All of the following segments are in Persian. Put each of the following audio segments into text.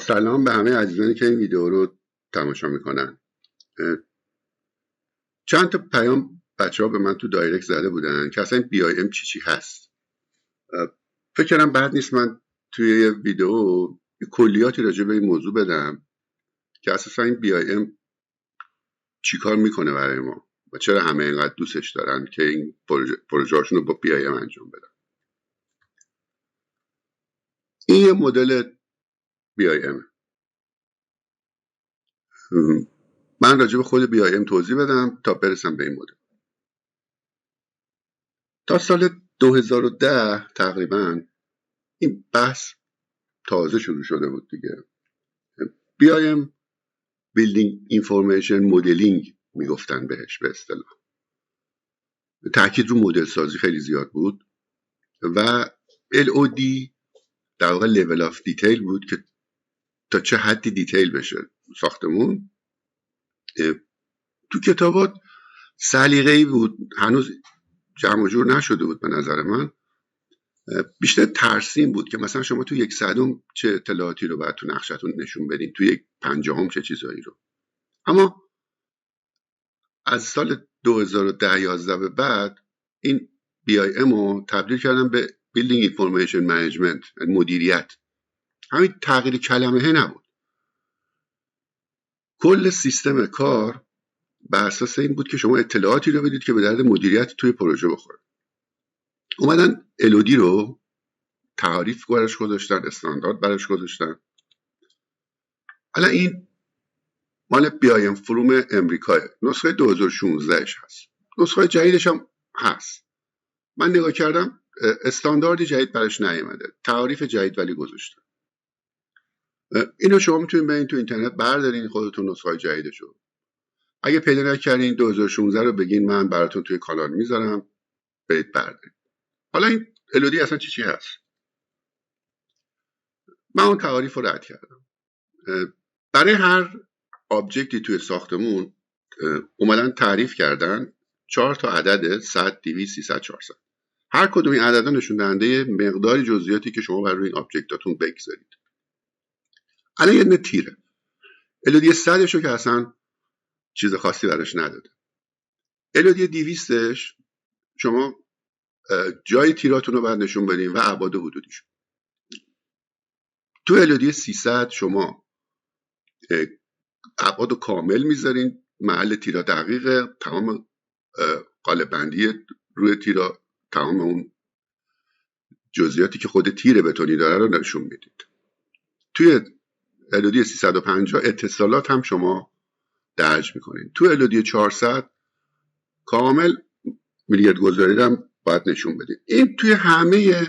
با سلام به همه عزیزانی که این ویدیو رو تماشا میکنن. چند تا پیام بچه ها به من تو دایرکت زده بودن که اصلا این BIM چی هست. فکر کردم بد نیست من توی یه ویدیو کلیاتی راجع به این موضوع بدم که اساسا این BIM چی کار میکنه برای ما و چرا همه اینقدر دوستش دارن که این پروژه هاشون رو با BIM انجام بدن. این یه مدل BIM. من راجع به خود BIM توضیح بدم تا برسم به این مدل. تا سال 2010 تقریبا این بحث تازه شروع شده بود دیگه. BIM Building Information Modeling میگفتن بهش به اصطلاح. تاکید رو مدل سازی خیلی زیاد بود و LOD در واقع level of detail بود که تا چه حدی دیتیل بشه ساختمون. تو کتابات سلیقه‌ای بود، هنوز جمع و جور نشده بود به نظر من. بیشتر ترسیم بود که مثلا شما تو 1/100 چه اطلاعاتی رو باید تو نقشتون نشون بدین، تو 1/50 چه چیزایی رو. اما از سال 2010-11 به بعد این BIM رو تبدیل کردن به Building Information Management، مدیریت. همین تغییر کلمه نبود. کل سیستم کار بر اساس این بود که شما اطلاعاتی رو بدید که به درد مدیریت توی پروژه بخوره. اومدن LOD رو تعریف براش گذاشتن، استاندارد براش گذاشتن. حالا این مال BIM فروم امریکا، نسخه 2016ش هست. نسخه جدیدش هم هست. من نگاه کردم استانداردی جدید براش نیومده، تعریف جدید ولی گذاشتن. اینو شما میتونید برید تو اینترنت بردارین خودتون نسخه جدیدشو. اگه پیدا نکردین 2016 رو بگین، من براتون توی کانال میذارم، برید بردارین. حالا این LOD اصلا چی هست؟ من اون تعریف رو رد کردم. برای هر آبجکتی توی ساختمون اومدن تعریف کردن 4 تا عدد 100 200 300 400. هر کدوم این عددا نشون دهنده مقدار جزئیاتی که شما بر روی این آبجکتاتون بگذارید. الان یه تیره LOD 100 شو که اصلا چیز خاصی براش نداده. LOD 200 شما جای تیراتون رو باید نشون بدین و ابعاد حدودیش. تو LOD 300 شما ابعاد کامل میذارین، محل تیرا دقیقه، تمام قالب بندی روی تیرا، تمام اون جزئیاتی که خود تیر بتونی داره رو نشون میدید. توی LOD 350 اتصالات هم شما درج میکنین. تو LOD 400 کامل میلیارد گذاری هم باید نشون بدید. این توی همه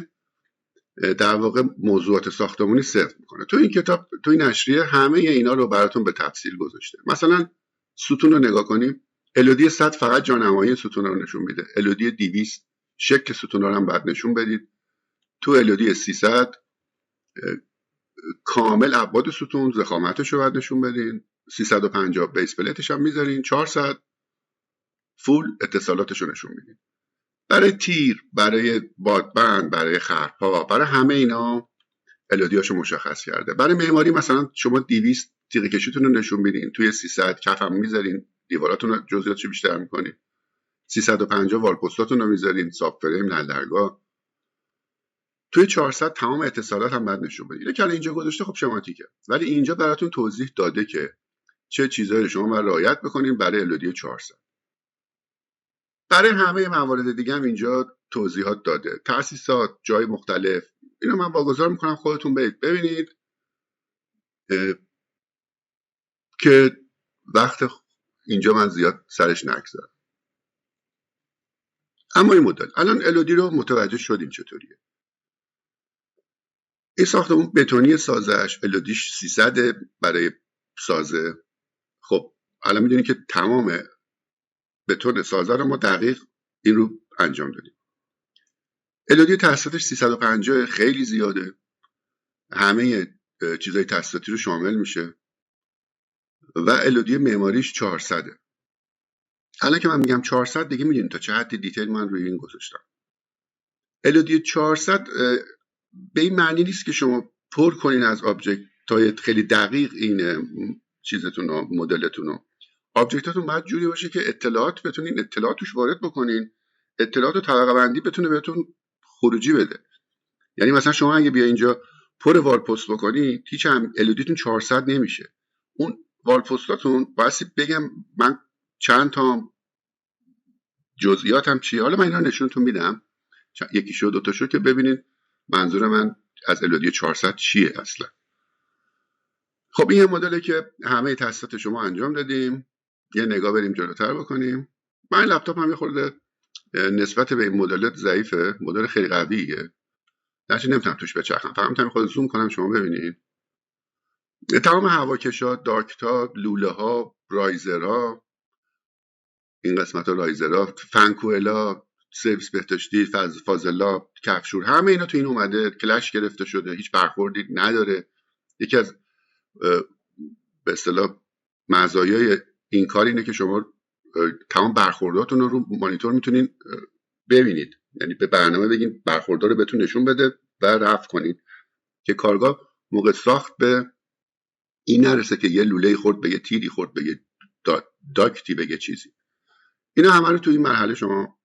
در واقع موضوعات ساختمانی صرف میکنه. تو این کتاب، تو این نشریه همه اینا رو براتون به تفصیل گذاشته. مثلا ستون رو نگاه کنیم، LOD 100 فقط جانمایی ستون رو نشون میده. LOD 200 شکل ستون رو هم باید نشون بدید. تو LOD 300 کامل ابعاد ستون، ضخامتش رو باید نشون بدین. 350 بیس پلیتش هم میذارین. 400 فول اتصالاتش رو نشون میدین. برای تیر، برای بادبند، برای خرپا، برای همه اینا LOD هاشو مشخص کرده. برای معماری مثلا شما 200 تیغ کشیتون رو نشون میدین، توی 300 کف هم میذارین، دیواراتون رو جزئیاتشو بیشتر میکنین. 350 وال پستاتون رو میذارین، ساب فریم، نلدرگاه. توی 400 تمام اتصالات هم بعد نشون بدین. که اینجا گذاشته خب شماتیکه، ولی اینجا براتون توضیح داده که چه چیزایی رو شما باید رعایت بکنین برای LOD 400. برای همه موارد دیگه هم اینجا توضیحات داده. تأسیسات، جای مختلف، اینو من واگذار میکنم خودتون برید ببینید که وقت اینجا من زیاد سرش نگذارم. اما این مدل الان LOD رو متوجه شدیم چطوریه. این ساختمون بتونی سازش LODش 300 برای سازه. خب الان میدونید که تمام بتون سازه رو ما دقیق این رو انجام دادیم. LOD تاسیساتش 350 خیلی زیاده. همه چیزای تاسیساتی رو شامل میشه و LOD معماریش 400. الان که من میگم 400 دیگه میدونید تا چه حد دیتیل من روی این گذاشتم. LOD 400 به این معنی نیست که شما پر کنین از آبجکت تا خیلی دقیق این چیزتون رو، مدلتون رو، آبجکتاتون باید جوری باشه که اطلاعات بتونین اطلاعات توش وارد بکنین، اطلاعات رو طبقه بندی بتونه بهتون خروجی بده. یعنی مثلا شما اگه بیا اینجا پر وال پست بکنی، هیچ هم الودیتون 400 نمیشه. اون وال پستاتون واسه بگم من چند تا جزئیاتم چیه، حالا من اینا نشونتون میدم، یکی شو دو تا شو که ببینید منظور من از الودی 400 چیه اصلا. خب این مدلی که همه تستات شما انجام دادیم، یه نگاه بریم جلوتر بکنیم. من لپتاپ هم یه خورده نسبت به این مدل ضعیفه، مدل خیلی قویه، درچه نمیتونم توش بچرخم، فقط میتونم خود زوم کنم شما ببینید. تمام هواکشات، دارکتا، لوله ها، رایزرها، این قسمت ها رایزرها، فنکوئلا، سرویس بهداشتی، فاضلا، کفشور، همه اینا تو این اومده. کلش گرفته شده، هیچ برخوردی نداره. یکی از به اصطلاح مزایای این کار اینه که شما تمام برخورداتون رو مانیتور میتونین ببینید، یعنی به برنامه بگین برخوردار رو بهتون نشون بده و رفع کنید که کارگاه موقع ساخت به این نرسه که یه لوله خورد به یه تیری خورد به یه داکتی به یه چیزی. اینا همه رو توی این مرحله شما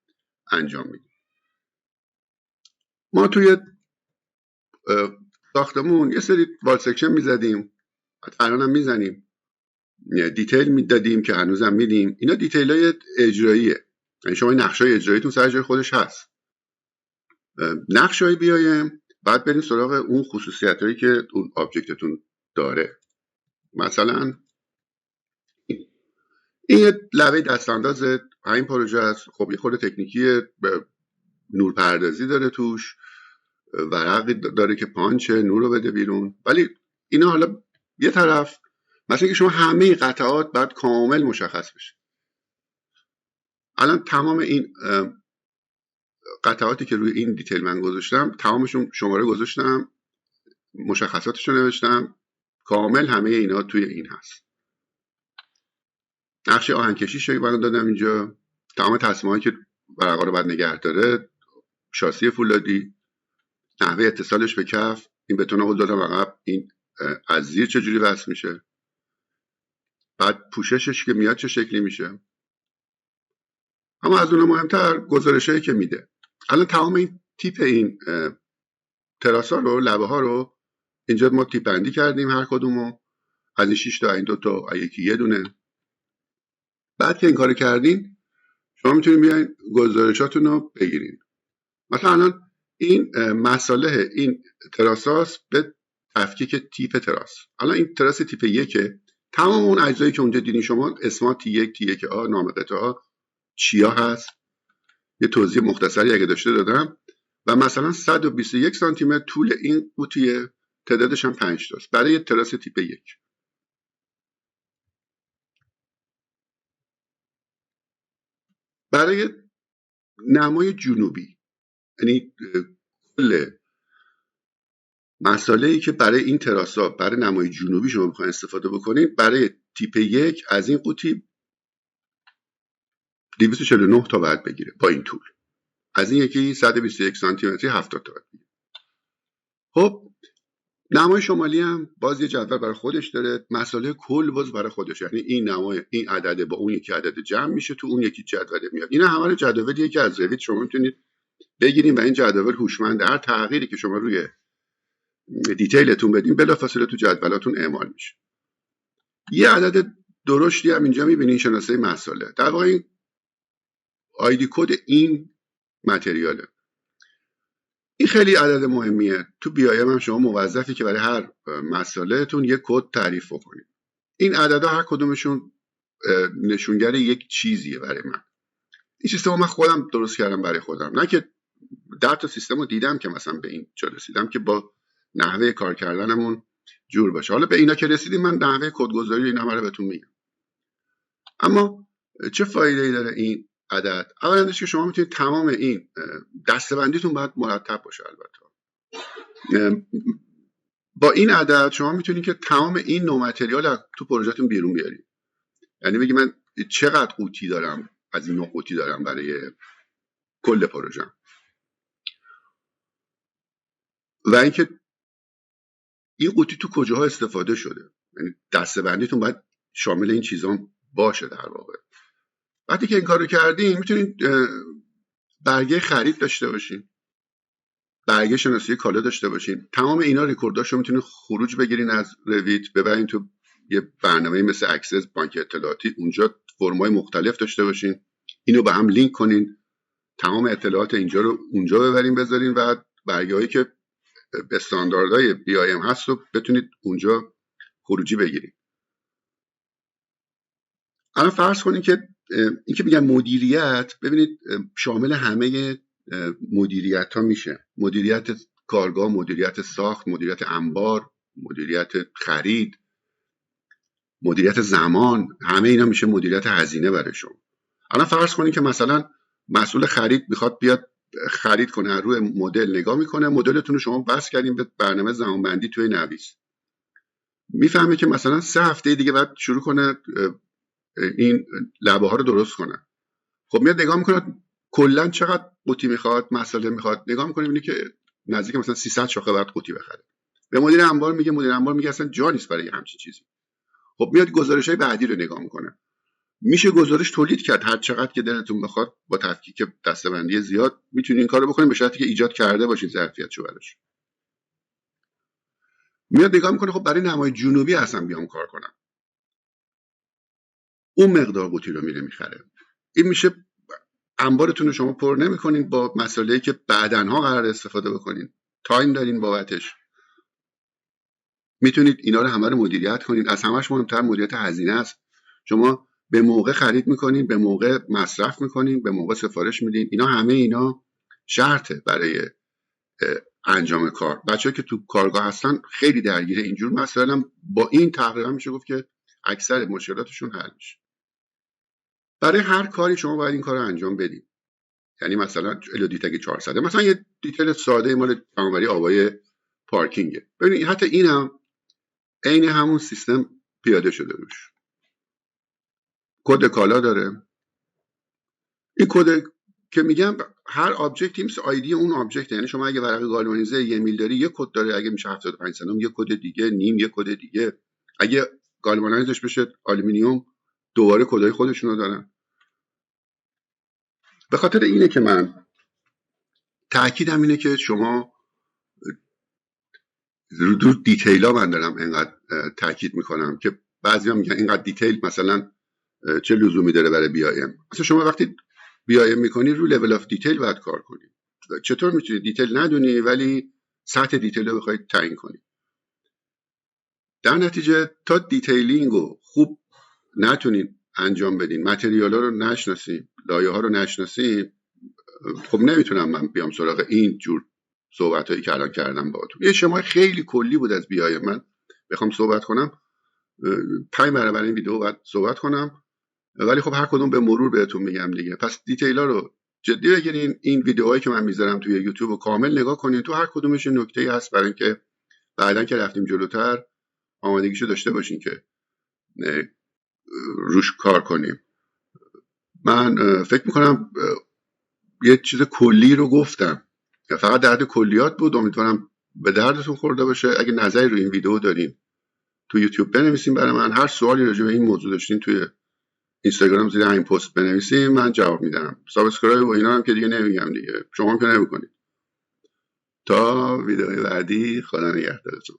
انجام میدید. ما توی ساختمون یه سری وال سکشن میزدیم، الان هم میزنیم، دیتیل میدادیم که هنوزم میدیم. اینا دیتیل های اجراییه، یعنی شما نقشه های اجراییتون سر جای خودش هست. نقشه های بیایم بعد بریم سراغ اون خصوصیت هایی که اون آبجکتتون داره. مثلا این یه لبه دستانداز همین پروژه است. خب یه خورده تکنیکی نورپردازی داره توش، ورقی داره که پانچه نور رو بده بیرون، ولی اینا حالا یه طرف. مثلا که شما همه قطعات باید کامل مشخص بشه. الان تمام این قطعاتی که روی این دیتیل من گذاشتم، تمامشون شماره گذاشتم، مشخصاتشو نوشتم، کامل همه اینا توی این هست. نقشه آهنکشیش رو من دادم اینجا، تمام تصمیمایی که ورقا رو باید نگه داره، شاسی فولادی، نحوه اتصالش به کف، این بتون رو دادم عقب، این از زیر چجوری وصل میشه، بعد پوششش که میاد چه شکلی میشه. اما از اون مهمتر گزارشایی که میده. الان تمام این تیپ این تراسا رو، لبه ها رو اینجا ما تیپ بندی کردیم، هر کدومو از این 6 تا، این 2 تا، یکی یه دونه. بعد که این کارو کردین شما میتونید بیاین گزارشاتون رو بگیرین. مثلا الان این مساله این تراساس به تفکیک تیپ تراس. الان این تراس تیپ 1، تمام اون اجزایی که اونجا دیدین شما، اسما T1 T1A، نام قطعه ها چیا هست، یه توضیح مختصری اگه داشته دادم. و مثلا 121 سانتی متر طول این قوطیه، تعدادش هم 5 تاست برای تراس تیپ 1. برای نمای جنوبی، یعنی کل مسائلی که برای این تراسا برای نمای جنوبی شما میخواین استفاده بکنید، برای تیپ 1 از این قوطی 249 تا باید بگیره با این طول. از این یکی 121 سانتی متری 70 تا باید بگیره. خب نمای شمالی هم باز یه جدول برای خودش داره، مسئله کل باز برای خودش، یعنی این نمای این عدد با اون یکی عدد جمع میشه تو اون یکی جدول میاد. اینا همه رو جدولیه که از رویت شما میتونید بگیریم و این جدول هوشمند، هر تغییری که شما روی دیتیلتون بدین بلافاصله تو جدولاتون اعمال میشه. یه عدد درشتی هم اینجا میبینین، شناسه مسئله، در واقع این آیدی کد این متریاله. این خیلی عدد مهمیه. تو بیایم هم شما موظفی که برای هر مسئلهتون یک کد تعریف کنید. این عددها هر کدومشون نشونگر یک چیزیه برای من. این سیستم من خودم درست کردم برای خودم، نه که 10 تا سیستم رو دیدم که مثلا به این جا رسیدم که با نحوه کار کردنمون جور باشه. حالا به اینا که رسیدیم من نحوه کدگذاری اینا رو بهتون میگم. اما چه فایده‌ای داره این عدد؟ اولا که شما میتونید تمام این دسته‌بندیتون باید مرتب باشه. البته با این عدد شما میتونید که تمام این نوع متریال تو پروژهتون بیرون بیارید. یعنی بگید من چقدر قوطی دارم، از این نوع قوطی دارم برای کل پروژه. و اینکه این قوطی تو کجاها استفاده شده. یعنی دسته‌بندیتون باید شامل این چیزا باشه. در واقع وقتی که این کارو کردین میتونید برگه خرید داشته باشین، برگه شناسایی کالا داشته باشین. تمام اینا ریکورداشو میتونید خروج بگیرین از رویت، ببرین تو یه برنامه مثل اکسس بانک اطلاعاتی، اونجا فرم‌های مختلف داشته باشین، اینو به هم لینک کنین، تمام اطلاعات اینجا رو اونجا ببرین بذارین و برگه‌هایی که به استانداردهای BIM هست رو بتونید اونجا خروجی بگیرید. الان فرض کنید که این که میگن مدیریت، ببینید شامل همه مدیریت ها میشه. مدیریت کارگاه، مدیریت ساخت، مدیریت انبار، مدیریت خرید، مدیریت زمان، همه اینا میشه مدیریت هزینه برای شما. الان فرض کنید که مثلا مسئول خرید میخواد بیاد خرید کنه، روی مدل نگاه میکنه، مدلتون رو شما بس کردین به برنامه زمانبندی توی نویس، میفهمه که مثلا 3 هفته دیگه بعد شروع کنه این لبه ها رو درست کنه. خب میاد نگاه میکنه کلا چقدر قوطی میخواد، مسئله میخواد، نگاه میکنه میبینه که نزدیک مثلا 300 شاخه بعد قوطی بخره. به مدیر انبار میگه، مدیر انبار میگه اصلا جا نیست برای همچین چیزی. خب میاد گزارش‌های بعدی رو نگاه میکنه، میشه گزارش تولید کرد هر چقدر که دلتون بخواد، با تفکیک دسته‌بندی زیاد میتونین این کارو بکنین، به شرطی که ایجاد کرده باشین ظرفیتشو براش. میاد نگاه میکنه خب برای نمای جنوبی اصلا بیام کار کنم، اون مقدار قوطی رو میره میخره. این میشه انبارتون رو شما پر نمی‌کنین با مسائلی که بعدنها قرار استفاده بکنین، تایم دارین بابتش، میتونید اینا رو همه رو مدیریت کنین. از همش مهمتر مدیریت هزینه است. شما به موقع خرید میکنین، به موقع مصرف میکنین، به موقع سفارش میدین. اینا همه اینا شرطه برای انجام کار. بچه‌ها که تو کارگاه هستن خیلی درگیره اینجور مسائل، هم با این تقریبا میشه گفت که اکثر مشکلاتشون حل میشه. برای هر کاری شما باید این کار رو انجام بدید. یعنی مثلا الودیتگ 400 مثلا یه دیتیل ساده مال جمع‌آوری آبای پارکینگه، ببینید حتی اینم عین همون سیستم پیاده شده روش. کد کالا داره. این کد که میگم هر آبجکتی مثل آیدی اون آبجکت، یعنی شما اگه ورق گالوانیزه 1 میل داری یه کد داره، اگه میشه 75 سنم یه کد دیگه، نیم یه کد دیگه، اگه گالوانایزش بشه آلومینیوم دوباره کدای خودشونو دارن. به خاطر اینه که من تاکیدم اینه که شما رو دیتیلا من دارم اینقدر تاکید میکنم که بعضیا میگن اینقدر دیتیل مثلا چه لزومی داره برای BIM. مثلا شما وقتی BIM میکنی رو لول اف دیتیل باید کار کنی. چطور میتونی دیتیل ندونی ولی سطح دیتیل رو بخوای تعیین کنی؟ در نتیجه تا دیتیلینگ رو خوب نتونین انجام بدین، متریال ها رو نشناسین، لایه ها رو نشناسین، خب نمیتونم من بیام سراغ این جور صحبت هایی که الان کردم باهاتون. یه شمای خیلی کلی بود از BIM. من بخوام صحبت کنم 5 برابر این ویدیو باید صحبت کنم، ولی خب هر کدوم به مرور بهتون میگم دیگه. پس دیتیلا رو جدی بگیرین. این ویدیوهایی که من میذارم توی یوتیوب رو کامل نگاه کنین، تو هر کدومش نکته‌ای هست برای اینکه بعدن که رفتیم جلوتر آمادگیشو داشته باشین که روش کار کنیم. من فکر میکنم یه چیز کلی رو گفتم، فقط درد کلیات بود. امیدوارم به دردتون خورده باشه. اگه نظری رو این ویدیو دارین تو یوتیوب بنویسین برای من. هر سوالی راجع به این موضوع داشتین توی اینستاگرام زیر این پست بنویسین، من جواب میدم. سابسکرایب و اینا هم که دیگه نمیگم دیگه، شما هم که نمیکنید. تا ویدیوی بعدی، خدا نگهدارتون.